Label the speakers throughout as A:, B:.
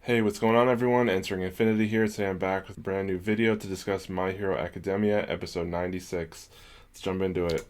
A: Hey, what's going on everyone? Entering Infinity here. Today I'm back with a brand new video to discuss My Hero Academia, episode 96. Let's jump into it.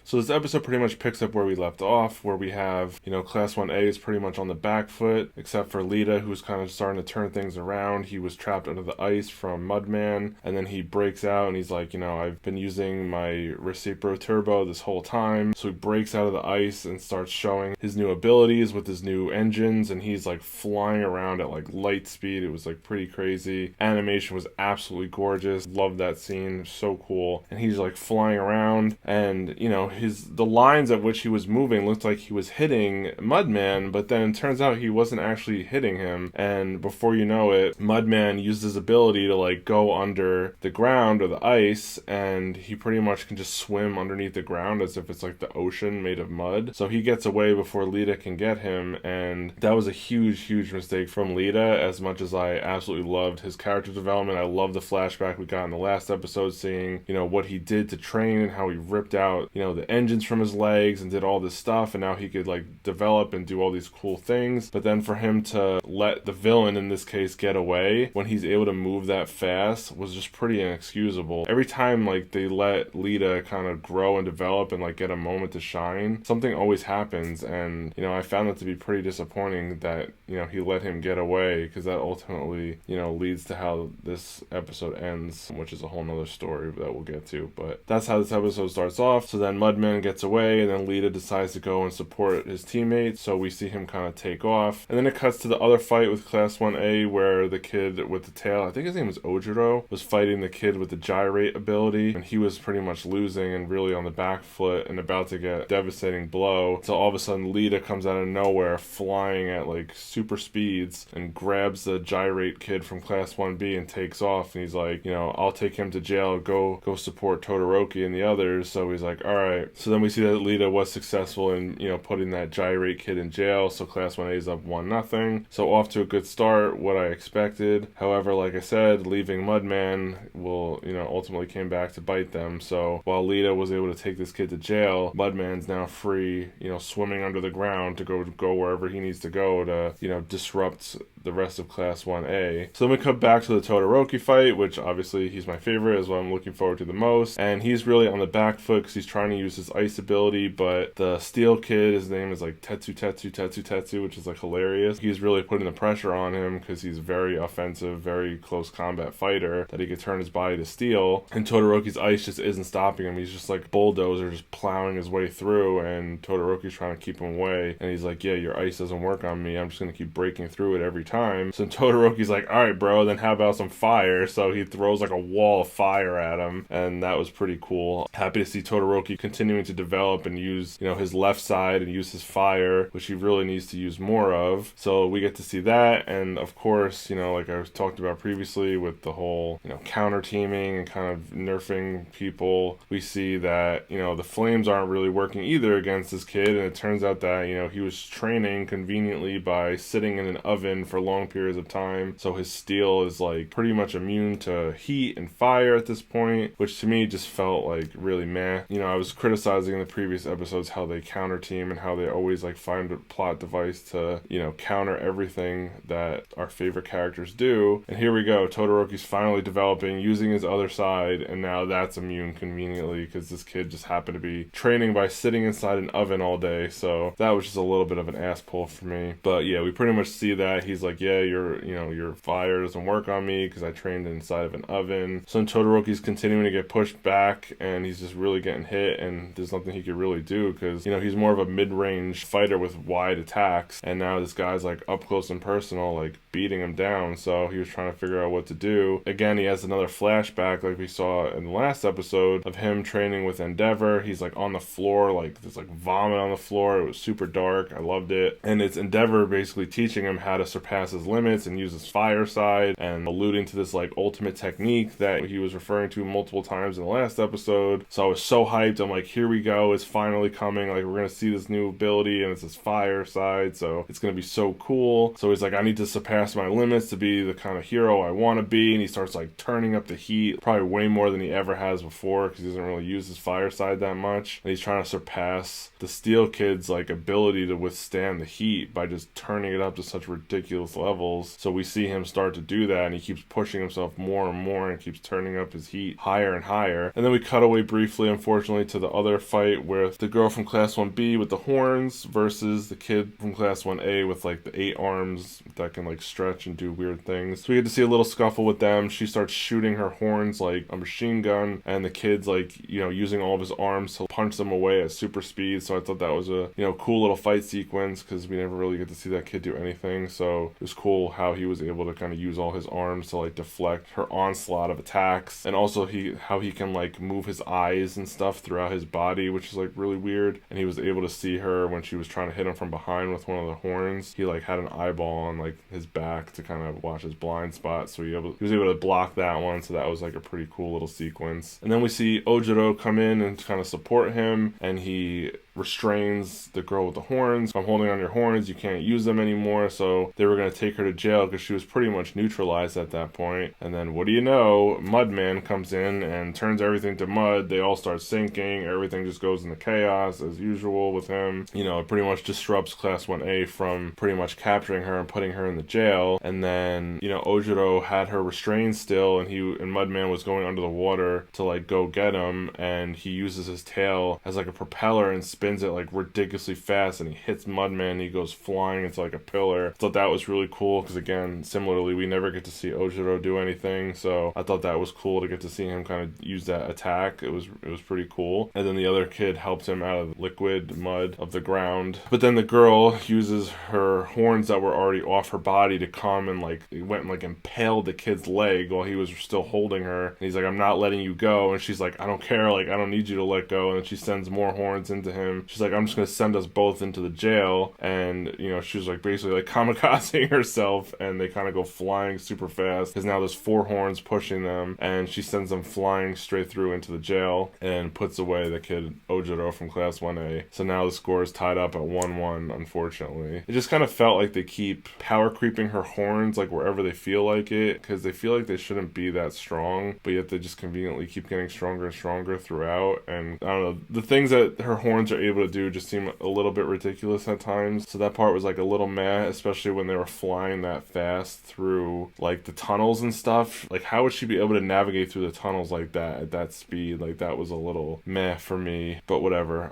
A: So this episode pretty much picks up where we left off, where we have, Class 1A is pretty much on the back foot, except for Lita, who's kind of starting to turn things around. He was trapped under the ice from Mudman, and then he breaks out, and he's like, I've been using my Recipro Turbo this whole time. So he breaks out of the ice and starts showing his new abilities with his new engines, and he's like flying around at like light speed. It was like pretty crazy. Animation was absolutely gorgeous. Loved that scene. So cool. And he's like flying around, and, the lines at which he was moving looked like he was hitting Mudman, but then it turns out he wasn't actually hitting him. And before you know it, Mudman used his ability to like go under the ground or the ice, and he pretty much can just swim underneath the ground as if it's like the ocean made of mud. So he gets away before Lita can get him, and that was a huge mistake from Lita. As much as I absolutely loved his character development, I love the flashback we got in the last episode, seeing what he did to train and how he ripped out the engines from his legs and did all this stuff, and now he could like develop and do all these cool things. But then for him to let the villain in this case get away when he's able to move that fast was just pretty inexcusable. Every time like they let Lita kind of grow and develop and like get a moment to shine, something always happens. And I found that to be pretty disappointing that he let him get away, because that ultimately leads to how this episode ends, which is a whole nother story that we'll get to. But that's how this episode starts off. So then Mudman gets away, and then Lita decides to go and support his teammates, so we see him kind of take off. And then it cuts to the other fight with Class 1A, where the kid with the tail, I think his name was Ojiro, was fighting the kid with the gyrate ability, and he was pretty much losing and really on the back foot and about to get a devastating blow. So all of a sudden Lita comes out of nowhere flying at like super speeds and grabs the gyrate kid from Class 1B and takes off, and he's like, I'll take him to jail, go support Todoroki and the others. So he's like, all right. So then we see that Lita was successful in putting that gyrate kid in jail, so Class 1A is up 1-0. So off to a good start, what I expected. However, like I said, leaving Mudman will ultimately came back to bite them. So while Lita was able to take this kid to jail, Mudman's now free, swimming under the ground to go wherever he needs to go to disrupt the rest of Class 1A. So then we come back to the Todoroki fight, which obviously he's my favorite, is what I'm looking forward to the most. And he's really on the back foot because he's trying to use his ice ability, but the steel kid, his name is like Tetsu, which is like hilarious. He's really putting the pressure on him because he's very offensive, very close combat fighter, that he could turn his body to steel. And Todoroki's ice just isn't stopping him. He's just like bulldozer, just plowing his way through, and Todoroki's trying to keep him away. And he's like, yeah, your ice doesn't work on me. I'm just going to keep breaking through it every time. So Todoroki's like, all right, bro, then how about some fire? So he throws like a wall of fire at him, and that was pretty cool. Happy to see Todoroki continuing to develop and use, his left side and use his fire, which he really needs to use more of. So we get to see that, and of course, like I was talked about previously with the whole, counter teaming and kind of nerfing people, we see that, the flames aren't really working either against this kid, and it turns out that, he was training conveniently by sitting in an oven for long periods of time, so his steel is like pretty much immune to heat and fire at this point, which to me just felt like really meh. I was criticizing in the previous episodes how they counter team and how they always like find a plot device to counter everything that our favorite characters do, and here we go. Todoroki's finally developing, using his other side, and now that's immune conveniently because this kid just happened to be training by sitting inside an oven all day. So that was just a little bit of an ass pull for me. But yeah, we pretty much see that he's like, yeah, your fire doesn't work on me because I trained inside of an oven. So Todoroki's continuing to get pushed back, and he's just really getting hit, and there's nothing he could really do because he's more of a mid-range fighter with wide attacks, and now this guy's like up close and personal, like beating him down. So he was trying to figure out what to do. Again, he has another flashback like we saw in the last episode of him training with Endeavor. He's like on the floor, like there's like vomit on the floor. It was super dark. I loved it. And it's Endeavor basically teaching him how to surpass his limits and use his fire side, and alluding to this like ultimate technique that he was referring to multiple times in the last episode. So I was so hyped. I'm like, here we go, is finally coming. Like, we're gonna see this new ability, and it's this fire side, so it's gonna be so cool. So he's like, I need to surpass my limits to be the kind of hero I want to be. And he starts like turning up the heat, probably way more than he ever has before, because he doesn't really use his fire side that much. And he's trying to surpass the Steel Kid's like ability to withstand the heat by just turning it up to such ridiculous levels. So we see him start to do that, and he keeps pushing himself more and more and keeps turning up his heat higher and higher. And then we cut away briefly, unfortunately, to the other fight with the girl from Class 1B with the horns versus the kid from Class 1A with like the 8 arms that can like stretch and do weird things. So we get to see a little scuffle with them. She starts shooting her horns like a machine gun, and the kid's like, you know, using all of his arms to punch them away at super speed. So I thought that was a, you know, cool little fight sequence, because we never really get to see that kid do anything. So it was cool how he was able to kind of use all his arms to like deflect her onslaught of attacks, and also how he can like move his eyes and stuff throughout his body, which is like really weird. And he was able to see her when she was trying to hit him from behind with one of the horns. He like had an eyeball on like his back to kind of watch his blind spot, so he was able to block that one. So that was like a pretty cool little sequence. And then we see Ojiro come in and kind of support him, and he restrains the girl with the horns. I'm holding on your horns, you can't use them anymore. So they were going to take her to jail because she was pretty much neutralized at that point. And then what do you know, Mudman comes in and turns everything to mud. They all start sinking, everything just goes into chaos as usual with him. You know, it pretty much disrupts Class 1A from pretty much capturing her and putting her in the jail. And then, you know, Ojiro had her restrained still, and Mudman was going under the water to like go get him, and he uses his tail as like a propeller and spins it like ridiculously fast, and he hits Mudman and he goes flying into like a pillar. I thought that was really cool, because again, similarly, we never get to see Ojiro do anything, so I thought that was cool to get to see him kind of use that attack. It was pretty cool. And then the other kid helped him out of the liquid mud of the ground, but then the girl uses her horns that were already off her body to come and like went and like impaled the kid's leg while he was still holding her, and he's like, I'm not letting you go. And she's like, I don't care, like I don't need you to let go. And then she sends more horns into him. She's like, I'm just gonna send us both into the jail. And you know, she was like basically like kamikazing herself, and they kind of go flying super fast because now there's 4 horns pushing them, and she sends them flying straight through into the jail and puts away the kid Ojiro from Class 1A. So now the score is tied up at 1-1, unfortunately. It just kind of felt like they keep power creeping her horns like wherever they feel like it, because they feel like they shouldn't be that strong, but yet they just conveniently keep getting stronger and stronger throughout. And I don't know, the things that her horns are able to do just seem a little bit ridiculous at times. So that part was like a little meh, especially when they were flying that fast through like the tunnels and stuff. Like, how would she be able to navigate through the tunnels like that at that speed? Like, that was a little meh for me, but whatever.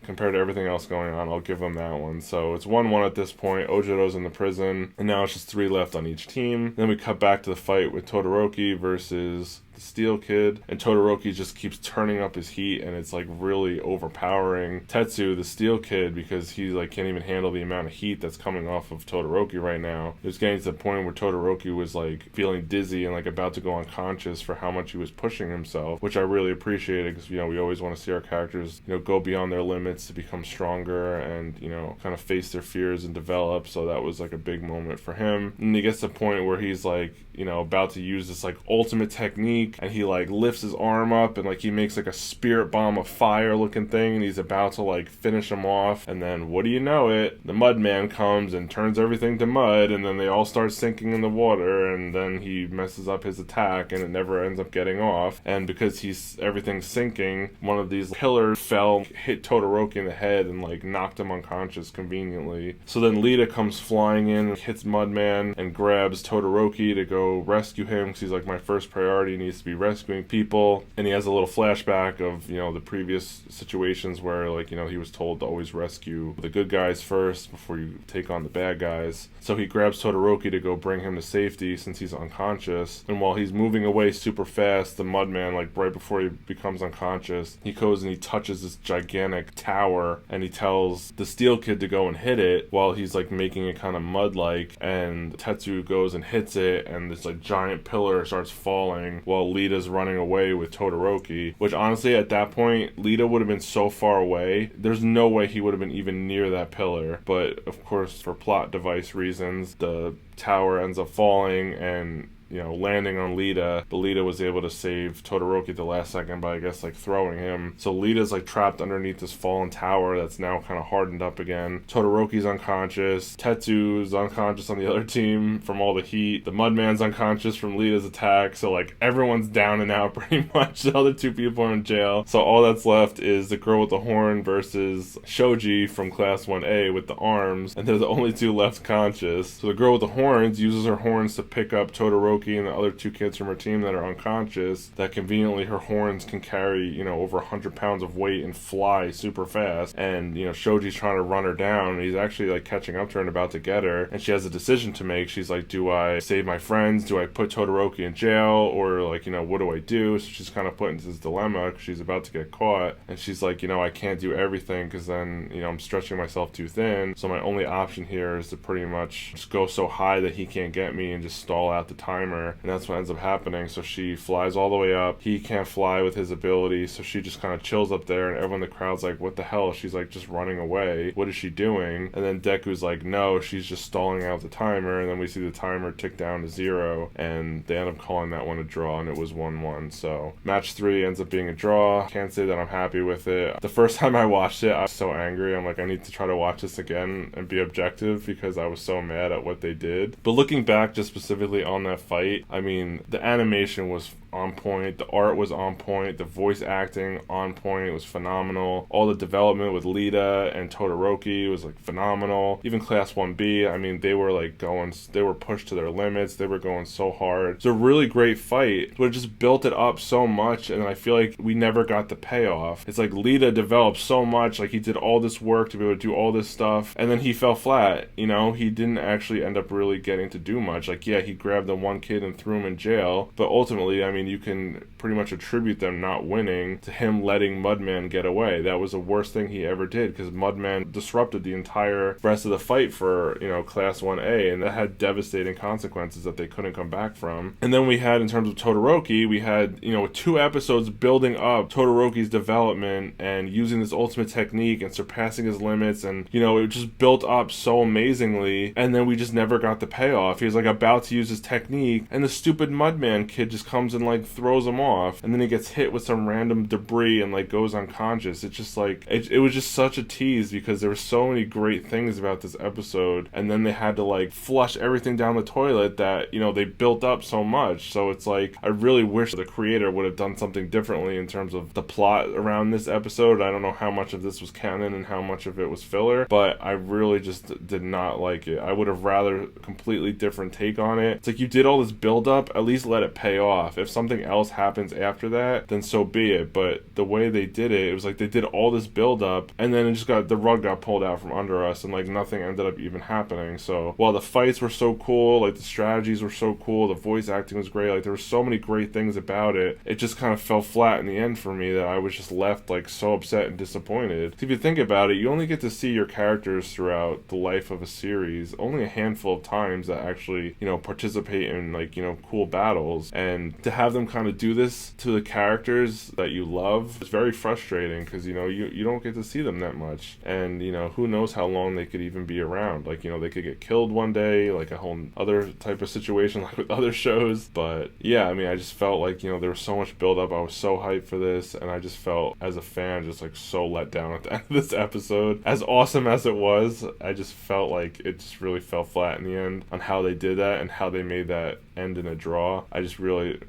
A: Compared to everything else going on, I'll give them that one. So it's 1-1 at this point. Ojiro's in the prison, and now it's just 3 left on each team. Then we cut back to the fight with Todoroki versus the Steel Kid, and Todoroki just keeps turning up his heat, and it's like really overpowering Tetsu, the Steel Kid, because he like can't even handle the amount of heat that's coming off of Todoroki right now. It was getting to the point where Todoroki was like feeling dizzy and like about to go unconscious for how much he was pushing himself, which I really appreciated, because you know, we always want to see our characters, you know, go beyond their limits to become stronger and, you know, kind of face their fears and develop. So that was like a big moment for him. And he gets to the point where he's like, you know, about to use this like ultimate technique, and he like lifts his arm up and like he makes like a spirit bomb of fire looking thing, and he's about to like finish him off. And then what do you know it, the Mudman comes and turns everything to mud, and then they all start sinking in the water, and then he messes up his attack and it never ends up getting off. And because everything's sinking, one of these pillars fell, hit Todoroki in the head and like knocked him unconscious conveniently. So then Lita comes flying in, hits Mudman, and grabs Todoroki to go rescue him, because he's like, my first priority needs to be rescuing people. And he has a little flashback of, you know, the previous situations where like, you know, he was told to always rescue the good guys first before you take on the bad guys. So he grabs Todoroki to go bring him to safety since he's unconscious. And while he's moving away super fast, the Mudman, like right before he becomes unconscious, he goes and he touches this gigantic tower, and he tells the Steel Kid to go and hit it while he's like making it kind of mud-like, and Tetsu goes and hits it, and this like giant pillar starts falling while Lita's running away with Todoroki, which honestly at that point Lita would have been so far away, there's no way he would have been even near that pillar. But of course, for plot device reasons, the tower ends up falling, and landing on Lita, but Lita was able to save Todoroki at the last second by, I guess, like throwing him. So Lita's like trapped underneath this fallen tower that's now kind of hardened up again. Todoroki's unconscious. Tetsu's unconscious on the other team from all the heat. The Mudman's unconscious from Lita's attack. So like everyone's down and out pretty much. The other two people are in jail. So all that's left is the girl with the horn versus Shoji from Class 1A with the arms, and they're the only two left conscious. So the girl with the horns uses her horns to pick up Todoroki and the other two kids from her team that are unconscious. That conveniently her horns can carry, over 100 pounds of weight and fly super fast. And, Shoji's trying to run her down, and he's actually like catching up to her and about to get her. And she has a decision to make. She's like, do I save my friends? Do I put Todoroki in jail? Or like, what do I do? So she's kind of put into this dilemma because she's about to get caught. And she's like, I can't do everything because then, I'm stretching myself too thin. So my only option here is to pretty much just go so high that he can't get me and just stall out the timer. And that's what ends up happening. So she flies all the way up. He can't fly with his ability. So she just kind of chills up there, and everyone in the crowd's like, what the hell? She's like just running away. What is she doing? And then Deku's like, no, she's just stalling out the timer. And then we see the timer tick down to 0, and they end up calling that one a draw, and it was 1-1. So match 3 ends up being a draw. Can't say that I'm happy with it. The first time I watched it, I was so angry. I'm like, I need to try to watch this again and be objective because I was so mad at what they did. But looking back just specifically on that fight, I mean, the animation was on point, the art was on point, the voice acting on point, it was phenomenal. All the development with Lita and Todoroki was like phenomenal. Even Class 1B, I mean, they were pushed to their limits, they were going so hard. It's a really great fight, but it just built it up so much, and I feel like we never got the payoff. It's like Lita developed so much, like he did all this work to be able to do all this stuff, and then he fell flat, he didn't actually end up really getting to do much. Like, yeah, he grabbed the one kid and threw him in jail, but ultimately, I mean, you can pretty much attribute them not winning to him letting Mudman get away. That was the worst thing he ever did, because Mudman disrupted the entire rest of the fight for, Class 1A, and that had devastating consequences that they couldn't come back from. And then we had, in terms of Todoroki, we had, 2 episodes building up Todoroki's development and using this ultimate technique and surpassing his limits, and, it just built up so amazingly, and then we just never got the payoff. He was, like, about to use his technique, and the stupid Mudman kid just comes and, like, throws him off, and then he gets hit with some random debris and, like, goes unconscious. It's just, like, it was just such a tease because there were so many great things about this episode, and then they had to, like, flush everything down the toilet that, they built up so much. So it's like, I really wish the creator would have done something differently in terms of the plot around this episode. I don't know how much of this was canon and how much of it was filler, but I really just did not like it. I would have rather a completely different take on it. It's like, you did all this build up, at least let it pay off. If something else happens after that, then so be it. But the way they did it, it was like they did all this build up, and then the rug got pulled out from under us, and like nothing ended up even happening. So while the fights were so cool, like the strategies were so cool, the voice acting was great, like there were so many great things about it, it just kind of fell flat in the end for me that I was just left like so upset and disappointed. So if you think about it, you only get to see your characters throughout the life of a series only a handful of times that actually, participate in like, cool battles, and to have them kind of do this to the characters that you love is very frustrating because, you don't get to see them that much, and, who knows how long they could even be around. Like, they could get killed one day, like a whole other type of situation like with other shows. But yeah, I mean, I just felt like, there was so much build up. I was so hyped for this, and I just felt as a fan just like so let down at the end of this episode. As awesome as it was, I just felt like it just really fell flat in the end on how they did that and how they made that end in a draw. I just really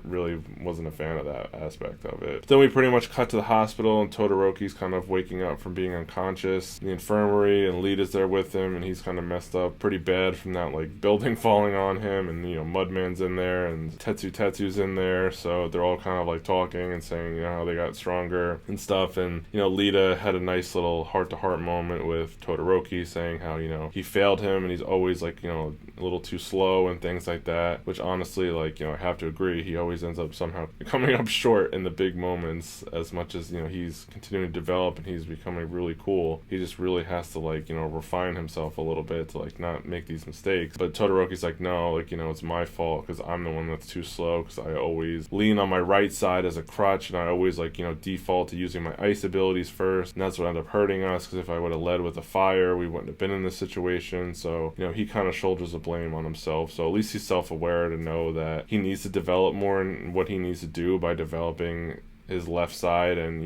A: wasn't a fan of that aspect of it. But then we pretty much cut to the hospital, and Todoroki's kind of waking up from being unconscious in the infirmary, and Lita's there with him, and he's kind of messed up pretty bad from that like building falling on him, and Mudman's in there, and Tetsu's in there, so they're all kind of like talking and saying how they got stronger and stuff. And Lita had a nice little heart-to-heart moment with Todoroki, saying how he failed him and he's always like a little too slow and things like that, which honestly, like, I have to agree, he always ends up somehow coming up short in the big moments. As much as he's continuing to develop and he's becoming really cool, he just really has to like refine himself a little bit to like not make these mistakes. But Todoroki's like, no, like, it's my fault because I'm the one that's too slow, because I always lean on my right side as a crutch, and I always like default to using my ice abilities first, and that's what ended up hurting us, because if I would have led with a fire, we wouldn't have been in this situation. So he kind of shoulders the blame on himself. So at least he's self-aware know that he needs to develop more in what he needs to do by developing his left side, and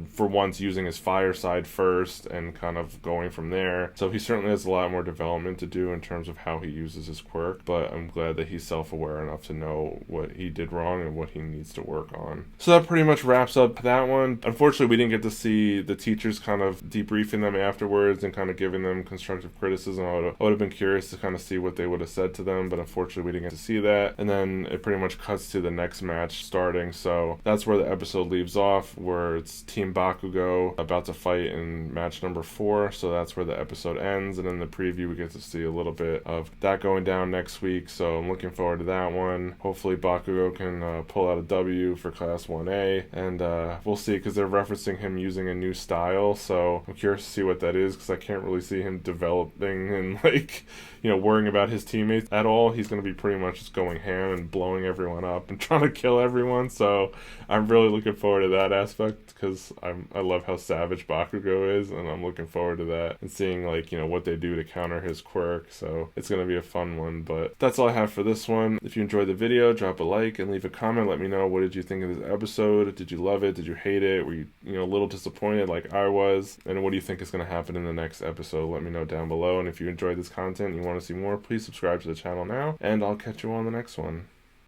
A: for once using his fire side first and kind of going from there. So he certainly has a lot more development to do in terms of how he uses his quirk, but I'm glad that he's self-aware enough to know what he did wrong and what he needs to work on. So that pretty much wraps up that one. Unfortunately, we didn't get to see the teachers kind of debriefing them afterwards and kind of giving them constructive criticism. I would have been curious to kind of see what they would have said to them, but unfortunately we didn't get to see that. And then it pretty much cuts to the next match starting, so that's where the episode leaves off, where it's Team Bakugo about to fight in match number 4. So that's where the episode ends, and in the preview we get to see a little bit of that going down next week, so I'm looking forward to that one. Hopefully Bakugo can pull out a W for Class 1A, and we'll see, because they're referencing him using a new style, so I'm curious to see what that is, because I can't really see him developing and worrying about his teammates at all. He's going to be pretty much just going ham and blowing everyone up and trying to kill everyone, so I'm really looking forward to that aspect, because I love how savage Bakugo is, and I'm looking forward to that and seeing what they do to counter his quirk. So it's going to be a fun one. But that's all I have for this one. If you enjoyed the video, drop a like and leave a comment. Let me know, what did you think of this episode? Did you love it? Did you hate it? Were you a little disappointed like I was? And what do you think is going to happen in the next episode? Let me know down below. And if you enjoyed this content and you want to see more, please subscribe to the channel now, and I'll catch you on the next one.